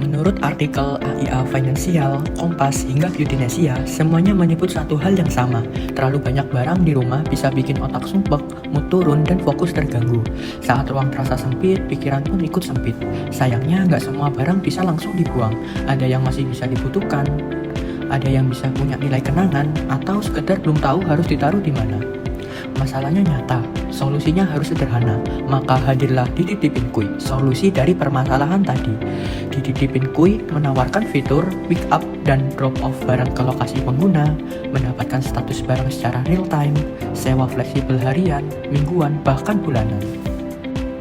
Menurut artikel AIA Finansial, Kompas, hingga Beautynesia, semuanya menyebut satu hal yang sama. Terlalu banyak barang di rumah bisa bikin otak sumpek, mood turun, dan fokus terganggu. Saat ruang terasa sempit, pikiran pun ikut sempit. Sayangnya, nggak semua barang bisa langsung dibuang. Ada yang masih bisa dibutuhkan, ada yang bisa punya nilai kenangan, atau sekedar belum tahu harus ditaruh di mana. Masalahnya nyata, solusinya harus sederhana, maka hadirlah Dititipin Kuy, solusi dari permasalahan tadi. Dititipin Kuy menawarkan fitur pick up dan drop off barang ke lokasi pengguna, mendapatkan status barang secara real time, sewa fleksibel harian, mingguan, bahkan bulanan.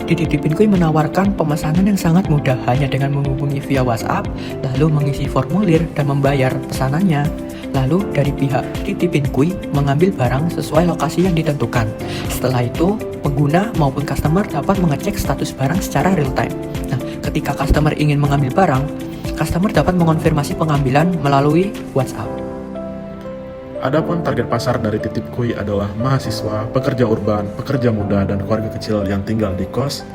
Dititipin Kuy menawarkan pemesanan yang sangat mudah hanya dengan menghubungi via WhatsApp, lalu mengisi formulir dan membayar pesanannya. Lalu dari pihak Dititipin Kuy mengambil barang sesuai lokasi yang ditentukan. Setelah itu, pengguna maupun customer dapat mengecek status barang secara real time. Nah, ketika customer ingin mengambil barang, customer dapat mengonfirmasi pengambilan melalui WhatsApp. Adapun target pasar dari Titip Kuy adalah mahasiswa, pekerja urban, pekerja muda, dan keluarga kecil yang tinggal di kos,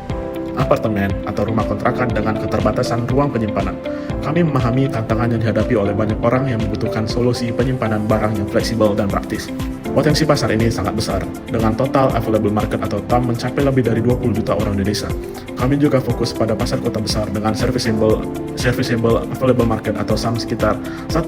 apartemen, atau rumah kontrakan dengan keterbatasan ruang penyimpanan. Kami memahami tantangan yang dihadapi oleh banyak orang yang membutuhkan solusi penyimpanan barang yang fleksibel dan praktis. Potensi pasar ini sangat besar, dengan total available market atau TAM mencapai lebih dari 20 juta orang di desa. Kami juga fokus pada pasar kota besar dengan serviceable available market atau SAM sekitar 1,8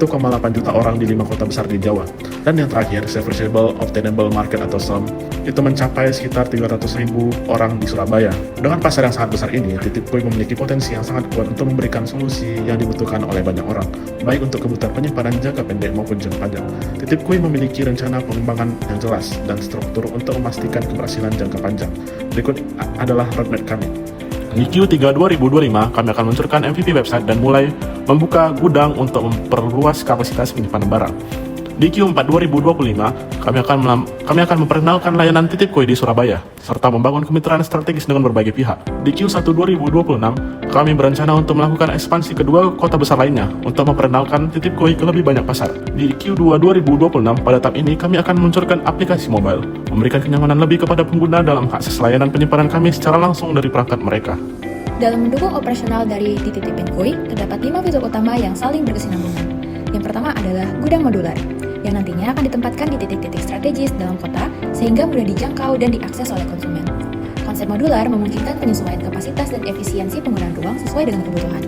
juta orang di 5 kota besar di Jawa. Dan yang terakhir, serviceable obtainable market atau SOM, itu mencapai sekitar 300.000 orang di Surabaya. Dengan pasar yang sangat besar ini, Titip Kuy memiliki potensi yang sangat kuat untuk memberikan solusi yang dibutuhkan oleh banyak orang, baik untuk kebutuhan penyimpanan jangka pendek maupun jangka panjang. Titip Kuy memiliki rencana pengembangan yang jelas dan struktur untuk memastikan keberhasilan jangka panjang. Berikut adalah roadmap kami. Di Q3 2025, kami akan meluncurkan MVP website dan mulai membuka gudang untuk memperluas kapasitas penyimpanan barang. Di Q4 2025, kami akan memperkenalkan layanan Titip Kuy di Surabaya, serta membangun kemitraan strategis dengan berbagai pihak. Di Q1 2026, kami berencana untuk melakukan ekspansi kedua kota besar lainnya untuk memperkenalkan Titip Kuy ke lebih banyak pasar. Di Q2 2026, pada tahap ini kami akan meluncurkan aplikasi mobile, memberikan kenyamanan lebih kepada pengguna dalam akses layanan penyimpanan kami secara langsung dari perangkat mereka. Dalam mendukung operasional dari Dititipin Kuy, terdapat 5 fitur utama yang saling berkesinambungan. Yang pertama adalah gudang modular, yang nantinya akan ditempatkan di titik-titik strategis dalam kota sehingga mudah dijangkau dan diakses oleh konsumen. Konsep modular memungkinkan penyesuaian kapasitas dan efisiensi penggunaan ruang sesuai dengan kebutuhan.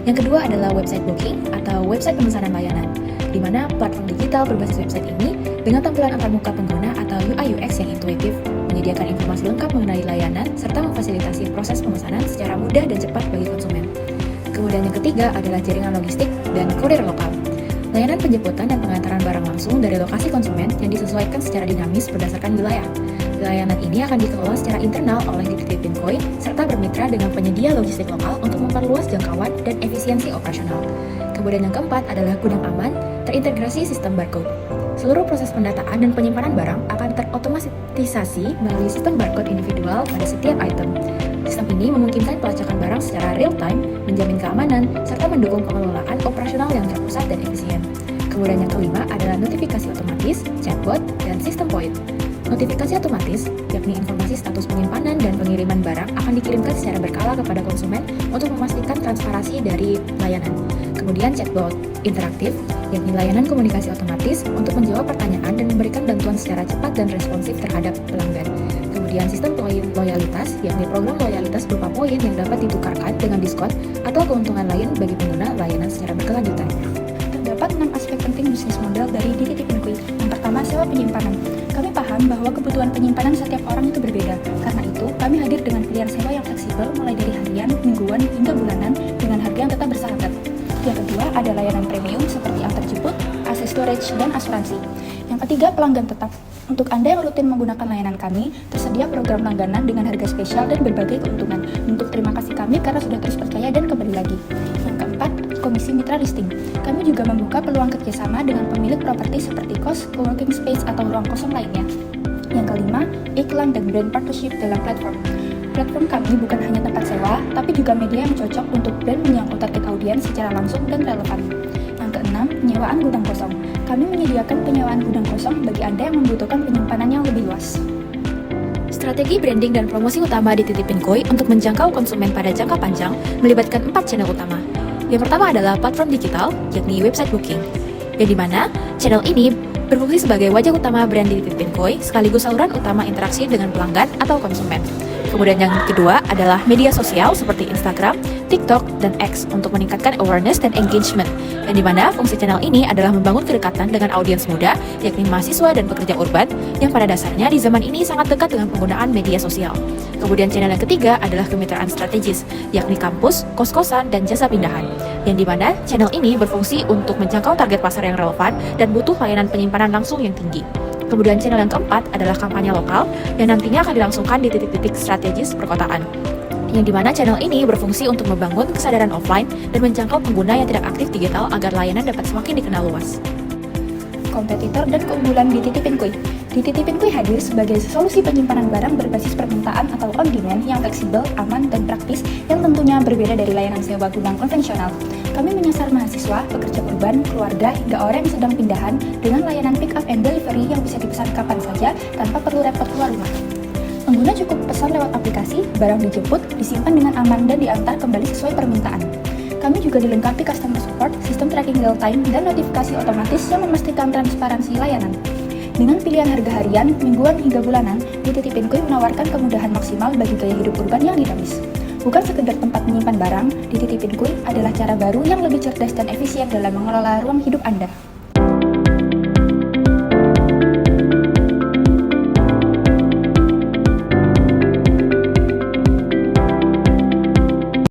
Yang kedua adalah website booking atau website pemesanan layanan, di mana platform digital berbasis website ini dengan tampilan antarmuka pengguna atau UI UX yang intuitif, menyediakan informasi lengkap mengenai layanan serta memfasilitasi proses pemesanan secara mudah dan cepat bagi konsumen. Kemudian yang ketiga adalah jaringan logistik dan kurir lokal. Layanan penjemputan dan pengantaran barang langsung dari lokasi konsumen yang disesuaikan secara dinamis berdasarkan wilayah. Layanan ini akan dikelola secara internal oleh Dititipin Kuy serta bermitra dengan penyedia logistik lokal untuk memperluas jangkauan dan efisiensi operasional. Kemudian yang keempat adalah gudang aman, terintegrasi sistem barcode. Seluruh proses pendataan dan penyimpanan barang akan terotomatisasi melalui sistem barcode individual pada setiap item. Sistem ini memungkinkan pelacakan barang secara real time, menjamin keamanan, serta mendukung pengelolaan operasional yang terpusat dan efisien. Kemudian yang kelima adalah notifikasi otomatis, chatbot, dan sistem point. Notifikasi otomatis, yakni informasi status penyimpanan dan pengiriman barang akan dikirimkan secara berkala kepada konsumen untuk memastikan transparansi dari layanan. Kemudian chatbot interaktif, yakni layanan komunikasi otomatis untuk menjawab pertanyaan dan memberikan bantuan secara cepat dan responsif terhadap pelanggan. Kemudian sistem poin loyalitas, yakni program loyalitas berupa poin yang dapat ditukarkan dengan diskon atau keuntungan lain bagi pengguna layanan secara berkelanjutan. Terdapat 6 aspek penting bisnis model dari Dititipin Kuy. Yang pertama, sewa penyimpanan. Kami paham bahwa kebutuhan penyimpanan setiap orang itu berbeda. Karena itu, kami hadir dengan pilihan sewa yang fleksibel mulai dari harian, mingguan, hingga bulanan dengan harga yang tetap bersahabat. Yang kedua, ada layanan premium seperti antar jemput, akses storage, dan asuransi. Yang ketiga, pelanggan tetap. Untuk Anda yang rutin menggunakan layanan kami, tersedia program langganan dengan harga spesial dan berbagai keuntungan. Untuk terima kasih kami karena sudah terus percaya dan kembali lagi. Yang keempat, komisi mitra listing. Kami juga membuka peluang kerjasama dengan pemilik properti seperti kos, coworking space, atau ruang kosong lainnya. Yang kelima, iklan dan brand partnership dalam platform. Platform kami bukan hanya tempat sewa, tapi juga media yang cocok untuk brand menyangkut target audiens secara langsung dan relevan. Yang keenam, penyewaan gudang kosong. Kami menyediakan penyewaan gudang kosong bagi Anda yang membutuhkan penyimpanan yang lebih luas. Strategi branding dan promosi utama Dititipin Kuy untuk menjangkau konsumen pada jangka panjang melibatkan 4 channel utama. Yang pertama adalah platform digital, yakni website booking, yang dimana channel ini berfungsi sebagai wajah utama brand di Titipin Koi, sekaligus saluran utama interaksi dengan pelanggan atau konsumen. Kemudian yang kedua adalah media sosial seperti Instagram, TikTok, dan X untuk meningkatkan awareness dan engagement, yang dimana fungsi channel ini adalah membangun kedekatan dengan audiens muda, yakni mahasiswa dan pekerja urban, yang pada dasarnya di zaman ini sangat dekat dengan penggunaan media sosial. Kemudian channel yang ketiga adalah kemitraan strategis, yakni kampus, kos-kosan, dan jasa pindahan, yang dimana channel ini berfungsi untuk menjangkau target pasar yang relevan dan butuh layanan penyimpanan langsung yang tinggi. Kemudian channel yang keempat adalah kampanye lokal yang nantinya akan dilangsungkan di titik-titik strategis perkotaan, yang dimana channel ini berfungsi untuk membangun kesadaran offline dan menjangkau pengguna yang tidak aktif digital agar layanan dapat semakin dikenal luas. Kompetitor dan keunggulan di Titipin Koi. Di Titipin Koi hadir sebagai solusi penyimpanan barang berbasis permintaan atau on demand yang fleksibel, aman, dan praktis yang tentunya berbeda dari layanan sewa gudang konvensional. Kami menyasar mahasiswa, pekerja urban, keluarga, hingga orang yang sedang pindahan dengan layanan pick up and delivery yang bisa dipesan kapan saja tanpa perlu repot keluar rumah. Pengguna cukup pesan lewat aplikasi, barang dijemput, disimpan dengan aman, dan diantar kembali sesuai permintaan. Kami juga dilengkapi customer support, sistem tracking real time, dan notifikasi otomatis yang memastikan transparansi layanan. Dengan pilihan harga harian, mingguan, hingga bulanan, di Titipin Koi menawarkan kemudahan maksimal bagi gaya hidup urban yang dinamis. Bukan sekedar tempat menyimpan barang, di Titipin Koi adalah cara baru yang lebih cerdas dan efisien dalam mengelola ruang hidup Anda.